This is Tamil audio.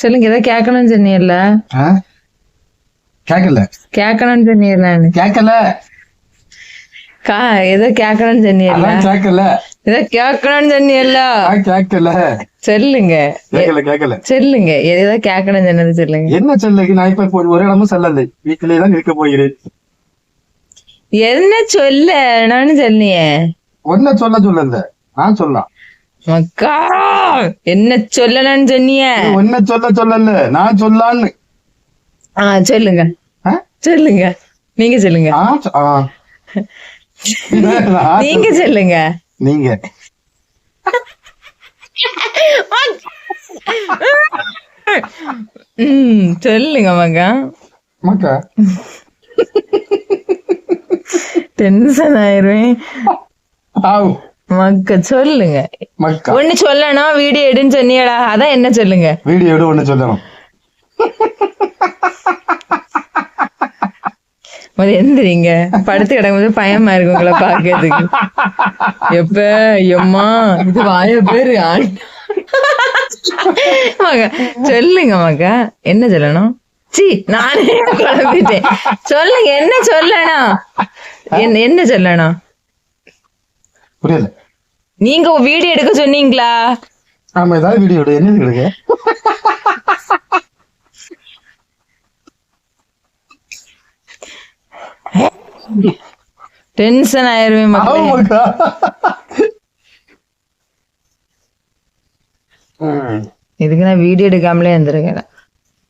சொல்லுங்க, ஏதோ கேட்கணும்னு சொன்னீங்கல்ல? கேட்கல. கேட்கணும்னு சொன்னீங்கல்ல? கேட்கல. ஏதோ கேட்கணும்னு சொன்னீங்கல்ல? கேட்கல. ஏதோ கேட்கணும்னு சொன்னீங்கல்ல? கேட்கல. சொல்லுங்க. கேட்கல. சொல்லுங்க, ஏதோ கேட்கணும்னு சொன்னது சொல்லுங்க. என்ன சொல்லுங்க? நான் இப்ப ஒரு இடமும் சொல்லல, வீட்டிலே தான் இருக்க போகிறேன். என்ன சொல்ல நானு சொன்னீங்க? ஒன்ன சொல்லல, நான் சொல்லலாம். மக்கா என்ன சொல்லணும்னு சொன்னீங்க? ஒன்ன சொல்லல, நான் சொல்லான்னு. சொல்லுங்க. சொல்லுங்க, நீங்க சொல்லுங்க. நீங்க சொல்லுங்க. நீங்க சொல்லுங்க மக்கா. மக்கா டென்ஷன் ஆயிருவேன். மக்கா சொல்லுங்க. ஒண்ணு சொல்லணும், வீடியோ எடுன்னு சொன்னீடா, அதான் என்ன சொல்லுங்க? வீடியோ எடு, ஒண்ணு சொல்லணும். எந்திரிங்க, படுத்து கிடக்கும்போது பயமா இருக்கு உங்களை பாக்கிறதுக்கு. எப்ப எம்மா இது வாய பேரு சொல்லுங்க மக்கா, என்ன சொல்லணும்? நானே குழம்பிட்டேன். சொல்லுங்க, என்ன சொல்லணும்? என்ன சொல்லணும்? புரியல. நீங்க வீடியோ எடுக்க சொன்னீங்களா? ஆமா, ஏதாவது வீடியோ எடு. என்ன எடுக்க? டென்ஷன் ஆயிருவேன் மக்கா. இதுக்கு நான் வீடியோ எடுக்காமலே இருந்திருக்கேன்.